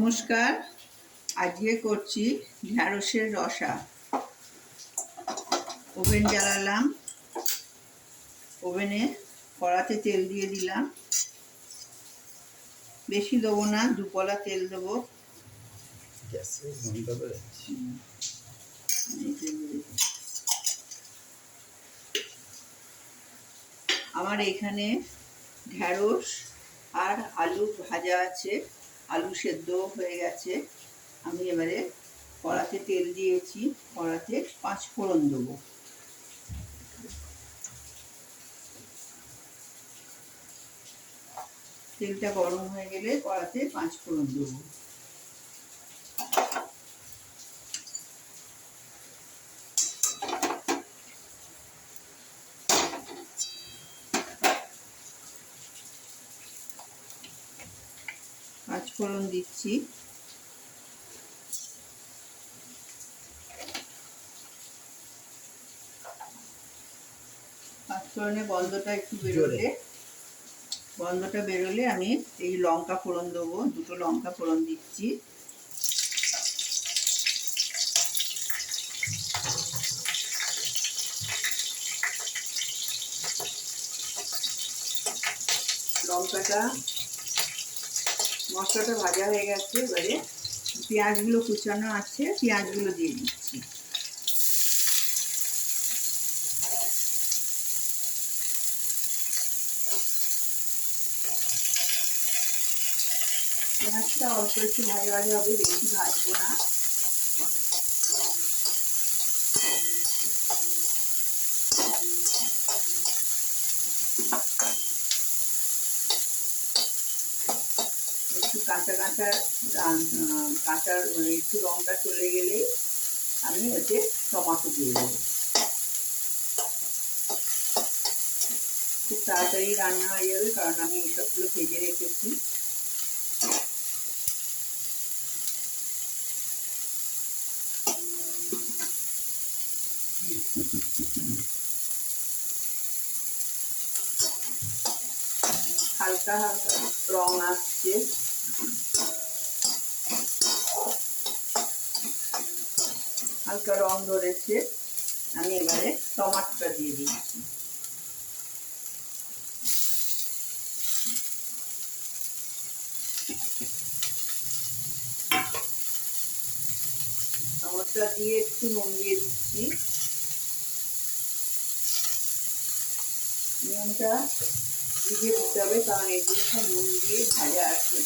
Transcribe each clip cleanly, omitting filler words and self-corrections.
নমস্কার। আজকে করছি ঢ্যাঁড়সের রসা। ওভেন জ্বালালাম, ওভেনে কড়াতে তেল দিয়ে দিলাম। বেশি দেবো না, 2 কলা তেল দেবো। আমার এখানে ঢ্যাঁড়স আর আলু ভাজা আছে, আলু সেদ্ধ হয়ে গেছে। আমি এবারে কড়াতে তেল দিয়েছি, কড়াতে 5 ফোড়ন দেবো। তেলটা গরম হয়ে গেলে কড়াতে 5 ফোড়ন দেবো। পাঁচ ফোড়ন দিচ্ছি। পাঁচ ফোড়নে গন্ধটা একটু বেরোলে আমি এই লঙ্কা ফোড়ন দেবো। 2টো লঙ্কা ফোড়ন দিচ্ছি। মশলাটা ভাজা হয়ে গেছে। এবারে পেঁয়াজগুলো কুচানো আছে, পেঁয়াজগুলো দিয়ে দিচ্ছি। পেঁয়াজটা অল্প একটু ভাজা হবে, বেশি ভাজবো না। একটু কাঁচা একটু রঙটা চলে গেলেই আমি ওতে টমেটো দিয়ে দেবো। খুব তাড়াতাড়ি রান্না হয়ে যাবে, কারণ আমি এইসবগুলো ভেজে রেখেছি। হালকা হালকা রং আসছে, হালকা রং ধরেছে। আমি এবারে টমেটোটা দিয়ে দিচ্ছি। টমেটোটা দিয়ে একটু নুন দিয়ে দিচ্ছি। নুনটা দিয়ে দিতে হবে, কারণ এগুলো সব নুন দিয়ে ভাজা আছে।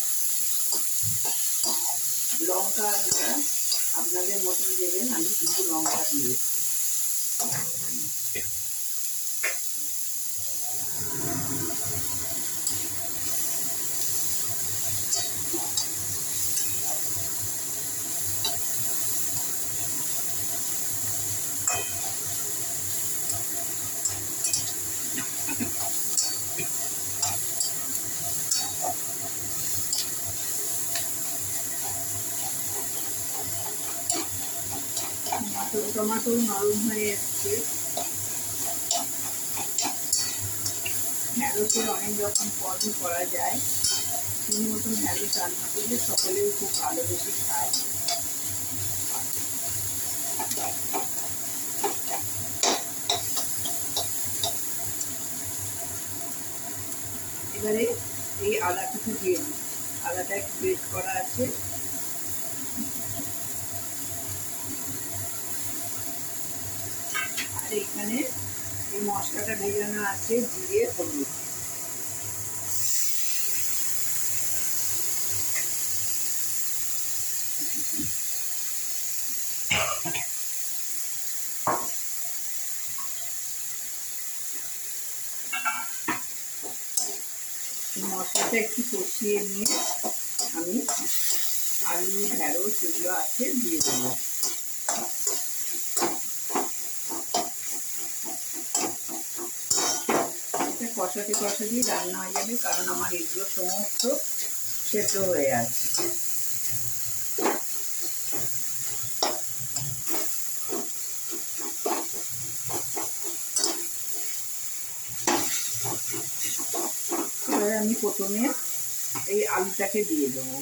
লঙ্কা আপনারা আপনাদের মতন দেবেন, আমি 2টো লঙ্কা দিয়েছি। টমেটো নরম হয়ে এসছে। ঢ্যাঁড়সের অনেক রকম পদই করা যায়। সেই মতন ঢ্যাঁড়স রান্না করলে সকলেই খুব ভালোবেসে খায়। এবারে এই আদাটুকু দিয়ে দিই। আদাটা একটু গ্রেট করা আছে। আর এখানে এই মশলাটা ভেজানো আছে, জিরে হলুদ। মশলাটা একটু কষিয়ে নিয়ে আমি আলু ঢ্যাঁড়স এগুলো আছে দিয়ে দেবো। এটা কষাতেই রান্না হয়ে যাবে, কারণ আমার এগুলো সমস্ত সেদ্ধ হয়ে আছে। এবারে আমি প্রথমে এই আলুটাকে দিয়ে দেবো।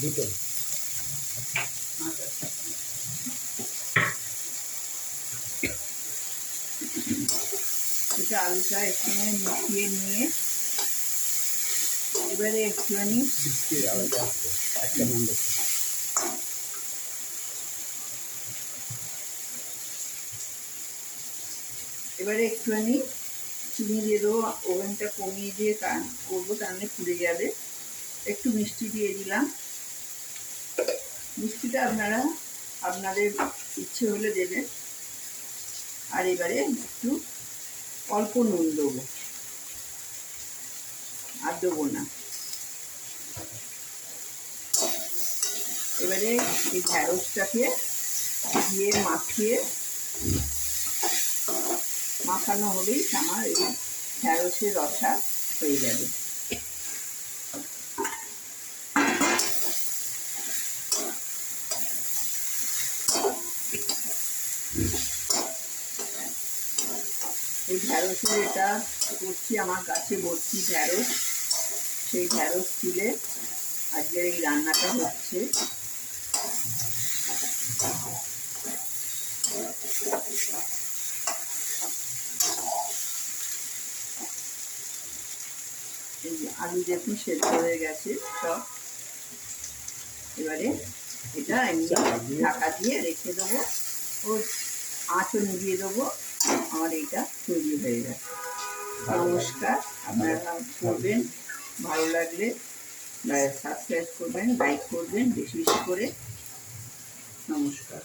দুটো এটা আলুটা একটুখানি মিশিয়ে নিয়ে এবারে একটুখানি এবারে একটুখানি চিনি দিয়ে দেবো। ওভেনটা কমিয়ে দিয়ে করবো, তাহলে পুড়ে যাবে। একটু মিষ্টি দিয়ে দিলাম। মিষ্টিটা আপনারা আপনাদের ইচ্ছে হলে দেবেন। আর এবারে একটু অল্প নুন দেবো, আর দেবো না। এবারে এই ঢ্যাঁড়সটাকে দিয়ে মাখানো হলেই আমার এই ঢ্যাঁড়সের রসা হয়ে যাবে। এই ঢ্যাঁড়সের এটা করছি, আমার গাছে ভর্তি ঢ্যাঁড়স। সেই ঢ্যাঁড়স তুলে আজকের এই রান্নাটা হচ্ছে। এই আলু দেখুন সেদ্ধ হয়ে গেছে সব। এবারে এটা এমনি ঢাকা দিয়ে রেখে দেবো, ও আঁচও নিভিয়ে দেবো। আমার এইটা তৈরি হয়ে গেছে। নমস্কার। আপনারা করবেন, ভালো লাগলে সাবস্ক্রাইব করবেন, লাইক করবেন বেশি বেশি করে। নমস্কার।